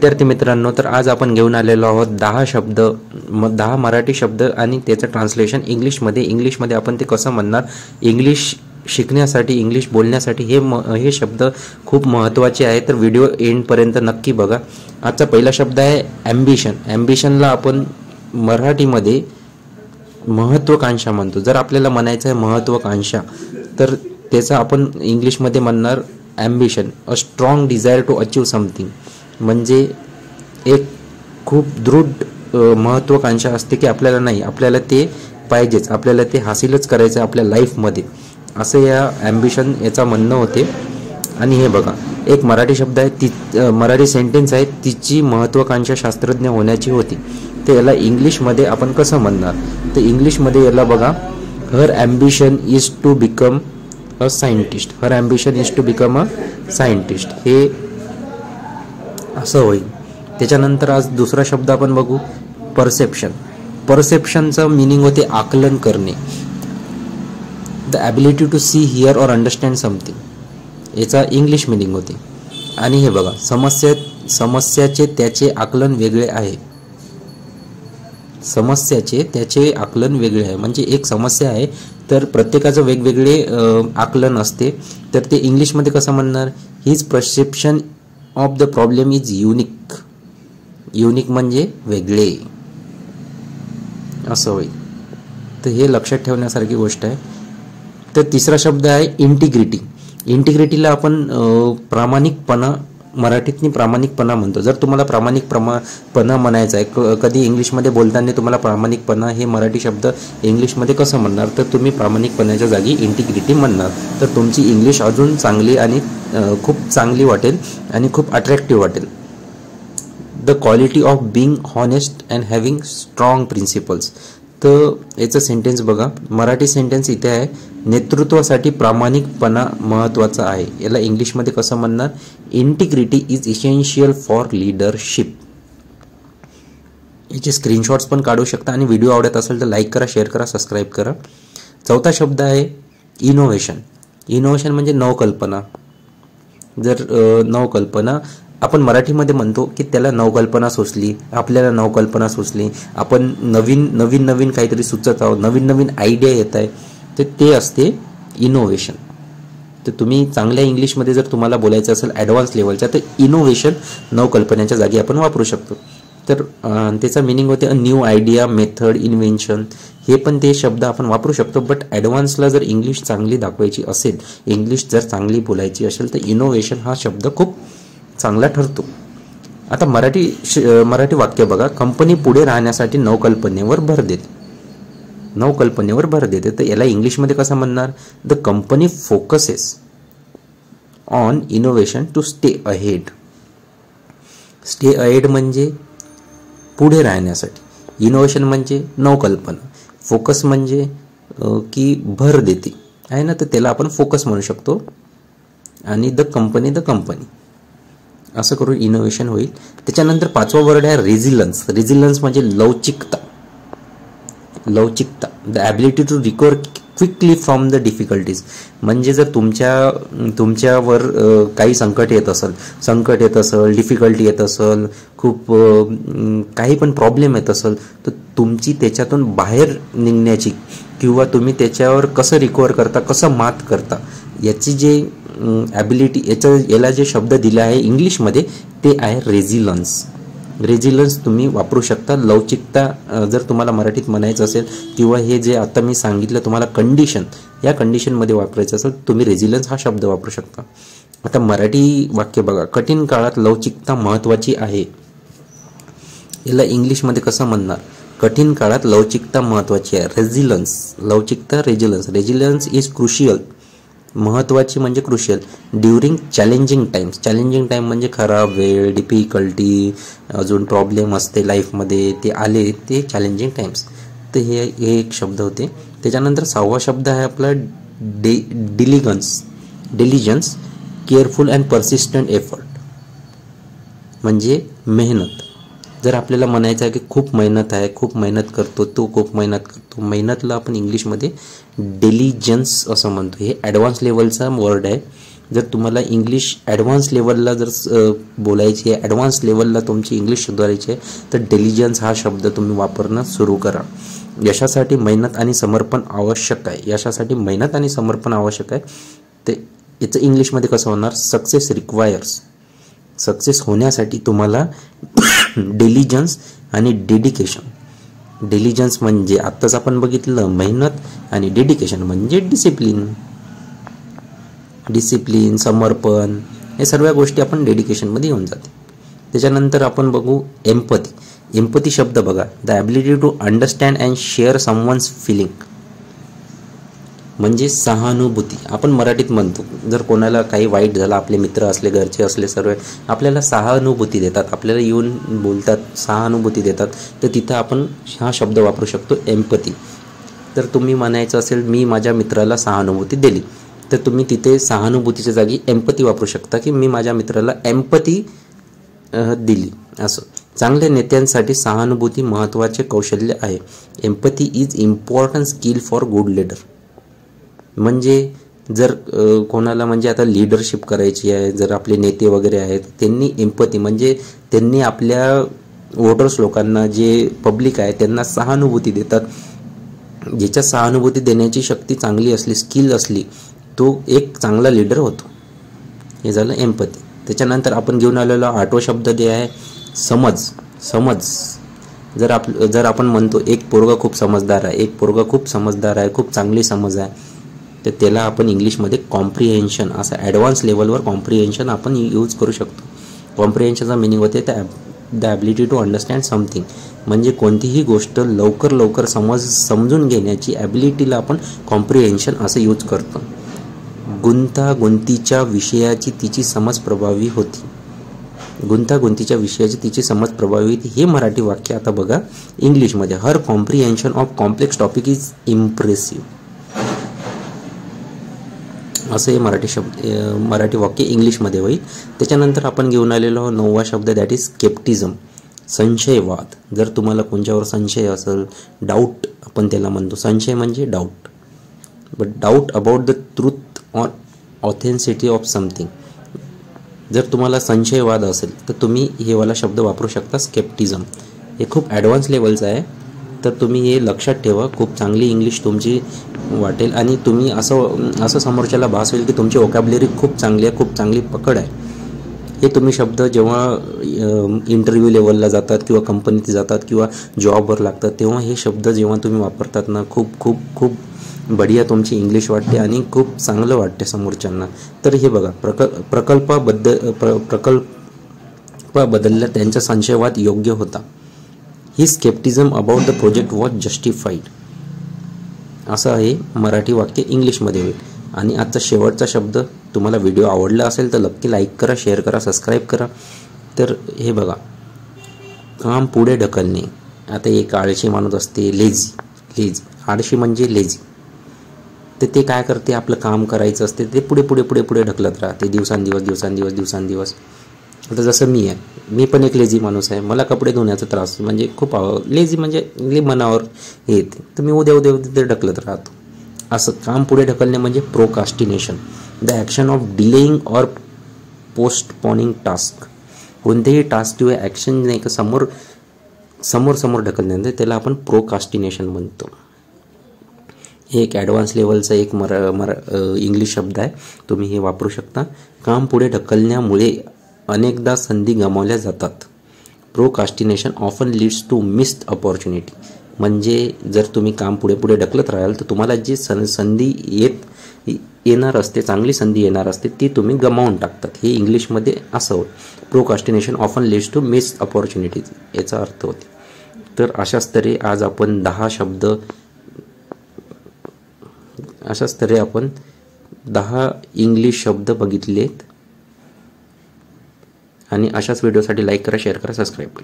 विद्यार्थी मित्रांनो, तर आज आपण घेऊन आलेलो आहोत 10 मराठी शब्द आणि त्याचं ट्रान्सलेशन इंग्लिशमध्ये आपण ते कसं म्हणणार. इंग्लिश शिकण्यासाठी, इंग्लिश बोलण्यासाठी हे शब्द खूप महत्त्वाचे आहे. तर व्हिडिओ एंडपर्यंत नक्की बघा. आजचा पहिला शब्द आहे ॲम्बिशन. ॲम्बिशनला आपण मराठीमध्ये महत्त्वाकांक्षा म्हणतो. जर आपल्याला म्हणायचं आहे महत्त्वाकांक्षा, तर त्याचा आपण इंग्लिशमध्ये म्हणणार ambition. A strong desire to achieve something. म्हणजे एक खूप दृढ महत्त्वाकांक्षा असते की आपल्याला ते पाहिजेच, आपल्याला ते हासिलच करायचं आपल्या लाईफमध्ये, असं या ॲम्बिशन याचा म्हणणं होते. आणि हे बघा, एक मराठी शब्द आहे, मराठी सेंटेन्स आहे, तिची महत्त्वाकांक्षा शास्त्रज्ञ होण्याची होती. तर याला इंग्लिशमध्ये आपण कसं म्हणणार. तर इंग्लिशमध्ये याला बघा, her ambition is to become a scientist. Her ambition is to become a scientist, हे असं होईल. त्याच्यानंतर आज दुसरा शब्द आपण बघू, परसेप्शन. परसेप्शनचं मिनिंग होते आकलन करणे. The ability to see, hear और अंडरस्टँड समथिंग, याचा इंग्लिश मिनिंग होते. आणि हे बघा, समस्याचे त्याचे आकलन वेगळे आहे. समस्याचे त्याचे आकलन वेगळे आहे म्हणजे एक समस्या आहे तर प्रत्येकाचं वेगवेगळे आकलन असते. तर ते इंग्लिशमध्ये कसं म्हणणार, his perception of the problem is unique. Unique म्हणजे वेगळे, असं होईल. तर हे लक्षात ठेवण्यासारखी गोष्ट आहे. तर तिसरा शब्द आहे इंटिग्रिटी. इंटिग्रिटीला आपण प्रामाणिकपणा, मराठीतनी प्रामाणिकपणा म्हणतो. जर तुम्हाला प्रामाणिकपणा म्हणायचा आहे, कधी इंग्लिशमध्ये बोलताना तुम्हाला प्रामाणिकपणा हे मराठी शब्द इंग्लिशमध्ये कसं म्हणणार, तर तुम्ही प्रामाणिकपणाच्या जागी इंटिग्रिटी म्हणणार. तर तुमची इंग्लिश अजून चांगली आणि खूप चांगली वाटेल आणि खूप अट्रॅक्टिव्ह वाटेल. The quality of being honest and having strong principles. तर याचं सेंटेन्स बघा, मराठी सेंटेन्स इथे आहे, नेतृत्वासाठी प्रामाणिकपणा महत्त्वाचा आहे. याला इंग्लिशमध्ये कसं म्हणणार, integrity is essential for leadership. याचे स्क्रीनशॉट्स पण काढू शकता. आणि व्हिडिओ आवडत असेल तर लाईक करा, शेअर करा, सबस्क्राईब करा. चौथा शब्द आहे इनोव्हेशन. इनोव्हेशन म्हणजे नवकल्पना. जर नवकल्पना आपण मराठीमध्ये म्हणतो की त्याला नवकल्पना सुचली, आपल्याला नवकल्पना सुचली, आपण नवीन काहीतरी सुचत आहोत, नवीन आयडिया येत आहे, तर ते असते इनोव्हेशन. तर तुम्ही चांगल्या इंग्लिशमध्ये जर तुम्हाला बोलायचं असेल ॲडव्हान्स लेवलच्या, तर इनोव्हेशन नवकल्पनेच्या जागी आपण वापरू शकतो. तर त्याचा मिनिंग होते a new idea, method, invention, हे पण ते शब्द आपण वापरू शकतो. बट ॲडव्हान्सला जर इंग्लिश चांगली दाखवायची असेल, इंग्लिश जर चांगली बोलायची असेल, तर इनोव्हेशन हा शब्द खूप चांगला ठरतो. आता मराठी वाक्य बघा, कंपनी पुढे राहण्यासाठी नवकल्पनेवर भर देते. नवकल्पनेवर भर देते. तर याला इंग्लिशमध्ये कसं म्हणणार, the company focuses on innovation to stay ahead. Stay ahead म्हणजे पुढे राहण्यासाठी, इनोव्हेशन म्हणजे नवकल्पना, फोकस म्हणजे की भर देते आहे ना, तर त्याला आपण फोकस म्हणू शकतो. आणि द कंपनी असं करून इनोव्हेशन होईल. त्याच्यानंतर पाचवा वर्ड आहे रेझिलन्स. रेझिलन्स म्हणजे लवचिकता. The ability to recover quickly from the difficulties. म्हणजे जर तुमच्यावर काही संकट येत असेल, डिफिकल्टी येत असेल, खूप काही पण प्रॉब्लेम येत असेल, तर तुमची त्याच्यातून बाहेर निघण्याची किंवा तुम्ही त्याच्यावर कसं रिकवर करता, कसं मात करता, याची जे ॲबिलिटी, याला जे शब्द दिला आहे इंग्लिशमध्ये ते आहे रेझिलन्स. रेझिलन्स तुम्ही वापरू शकता. लवचिकता जर तुम्हाला मराठीत म्हणायचं असेल किंवा हे जे आता मी सांगितलं तुम्हाला कंडिशन, या कंडिशनमध्ये वापरायचं असेल, तुम्ही रेझिलन्स हा शब्द वापरू शकता. आता मराठी वाक्य बघा, कठीण काळात लवचिकता महत्त्वाची आहे. याला इंग्लिशमध्ये कसं म्हणणार, कठीण काळात लवचिकता महत्त्वाची आहे. रेझिलन्स, लवचिकता, रेझिलन्स इज क्रुशियल. महत्त्वाची म्हणजे crucial. During challenging times. Challenging time म्हणजे खराब वेळ, डिफिकल्टी, अजून प्रॉब्लेम असते लाईफमध्ये, ते आले ते चॅलेंजिंग टाइम्स. तर हे एक शब्द होते. त्याच्यानंतर सहावा शब्द आहे आपला diligence, careful and persistent effort. म्हणजे मेहनत. जर आपल्याला म्हणायचं आहे की खूप मेहनत आहे, खूप मेहनत करतो, मेहनतला आपण इंग्लिशमध्ये डिलिजन्स असं म्हणतो. हे ॲडव्हान्स लेवलचा वर्ड आहे. जर तुम्हाला इंग्लिश ॲडव्हान्स लेवलला जर बोलायची आहे, ॲडव्हान्स लेवलला तुमची इंग्लिश सुधारायची आहे, तर डिलिजन्स हा शब्द तुम्ही वापरणं सुरू करा. यशासाठी मेहनत आणि समर्पण आवश्यक आहे. यशासाठी मेहनत आणि समर्पण आवश्यक आहे. ते याचं इंग्लिशमध्ये कसं होणार? Success requires. सक्सेस होण्यासाठी तुम्हाला डिलिजन्स आणि डेडिकेशन. डिलिजन्स म्हणजे आत्ताच आपण बघितलं मेहनत, आणि डेडिकेशन म्हणजे डिसिप्लिन. डिसिप्लिन, समर्पण, हे सर्व गोष्टी आपण डेडिकेशनमध्ये येऊन जाते. त्याच्यानंतर आपण बघू एम्पथी. एम्पथी शब्द बघा, the ability to understand and share someone's feeling, म्हणजे सहानुभूती. आपण मराठीत म्हणतो, जर कोणाला काही वाईट झालं, आपले मित्र असले, घरचे असले, सर्व आपल्याला सहानुभूती देतात, आपल्याला येऊन बोलतात, सहानुभूती देतात, तर तिथं आपण हा शब्द वापरू शकतो एम्पथी. तर तुम्ही म्हणायचं असेल मी माझ्या मित्राला सहानुभूती दिली, तर तुम्ही तिथे सहानुभूतीच्या जागी एम्पथी वापरू शकता, की मी माझ्या मित्राला एम्पथी दिली. असं चांगल्या नेत्यांसाठी सहानुभूती महत्त्वाचे कौशल्य आहे. Empathy is important skill for good leader. म्हणजे जर कोणाला म्हणजे आता लीडरशिप करायची आहे, जर आपले नेते वगैरे आहेत, त्यांनी एम्पथी म्हणजे त्यांनी आपल्या वोटर्स लोकांना, जे पब्लिक आहे त्यांना सहानुभूती देतात. ज्याच्या सहानुभूती देण्याची शक्ती चांगली असली, स्किल असली, तो एक चांगला लीडर होतो. हे झालं एम्पथी. त्याच्यानंतर आपण घेऊन आलेला आठवा शब्द जे आहे समज. समज जर आपण म्हणतो एक पोरगा खूप समजदार आहे, एक पोरगा खूप समजदार आहे, खूप चांगली समज आहे, तर त्याला आपण इंग्लिशमध्ये कॉम्प्रिहेन्शन, असं ॲडव्हान्स लेवलवर कॉम्प्रिहेन्शन आपण यूज करू शकतो. कॉम्प्रिहेन्शनचा मिनिंग होते the ability to understand something, म्हणजे कोणतीही गोष्ट लवकर समजून घेण्याची ॲबिलिटीला आपण कॉम्प्रिहेन्शन असं यूज करतो. गुंतागुंतीच्या विषयाची तिची समज प्रभावी होती. गुंतागुंतीच्या विषयाची तिची समज प्रभावी होती, हे मराठी वाक्य. आता बघा इंग्लिशमध्ये, her comprehension of complex topic is impressive, असं हे मराठी वाक्य इंग्लिशमध्ये होईल. त्याच्यानंतर आपण घेऊन आलेलो नववा शब्द, दॅट इज स्केप्टिझम, संशयवाद. जर तुम्हाला कोणत्यावर संशय असेल, डाऊट आपण त्याला म्हणतो, संशय म्हणजे doubt, but doubt about the truth or authenticity of something. जर तुम्हाला संशयवाद असेल तर तुम्ही हे वाला शब्द वापरू शकता, स्केप्टिझम. हे खूप ॲडव्हान्स लेवलचं आहे, तर तुम्ही हे लक्षात ठेवा. खूप चांगली इंग्लिश तुमची वाटेल, आणि तुम्ही असं समोरच्याला भास होईल की तुमची वोकॅब्युलरी खूप चांगली आहे, खूप चांगली पकड आहे. हे तुम्ही शब्द जेव्हा इंटरव्ह्यू लेवलला जातात, किंवा कंपनीत जातात, किंवा जॉबवर लागतात, तेव्हा हे शब्द जेव्हा तुम्ही वापरतात ना, खूप खूप खूप बढिया तुमची इंग्लिश वाटते, आणि खूप चांगलं वाटते समोरच्यांना. तर हे बघा, प्रकल्पाबद्दल त्यांचा संशयवाद योग्य होता. ही scepticism about the project was justified, असं आहे मराठी वाक्य इंग्लिशमध्ये होईल. आणि आजचा शेवटचा शब्द, तुम्हाला व्हिडिओ आवडला असेल तर नक्की लाईक करा, शेअर करा, सबस्क्राईब करा. तर हे बघा, काम पुढे ढकलणे. आता एक आळशी माणूस असते, लेझी. आळशी म्हणजे लेझी. तर ते काय करते, आपलं काम करायचं असते, ते पुढे ढकलत राहते, दिवसांदिवस. आता जसं मी आहे, मी पण एक लेझी माणूस आहे. मला कपडे धुण्याचा त्रास, म्हणजे खूप लेझी म्हणजे मनावर येते, तर मी उद्या ते ढकलत राहतो. असं काम पुढे ढकलणे म्हणजे procrastination, the action of delaying or postponing task. कोणतेही टास्क किंवा ॲक्शन नाही का समोर ढकलण्यानंतर त्याला आपण प्रोकास्टिनेशन म्हणतो. हे एक ॲडव्हान्स लेवलचा एक इंग्लिश शब्द आहे, तुम्ही हे वापरू शकता. काम पुढे ढकलण्यामुळे अनेकदा संधी गमावल्या जातात. Procrastination often leads to missed opportunity, म्हणजे जर तुम्ही काम पुढे ढकलत राहाल तर तुम्हाला जी संधी येणार असते, चांगली संधी येणार असते, ती तुम्ही गमावून टाकतात. हे इंग्लिशमध्ये असं होतं, procrastination often leads to missed opportunities, याचा अर्थ होते. तर अशाच तऱ्हे आज आपण 10 इंग्लिश शब्द बघितलेत. आणि अशाच व्हिडिओसाठी लाईक करा, शेअर करा, सबस्क्राईब करा.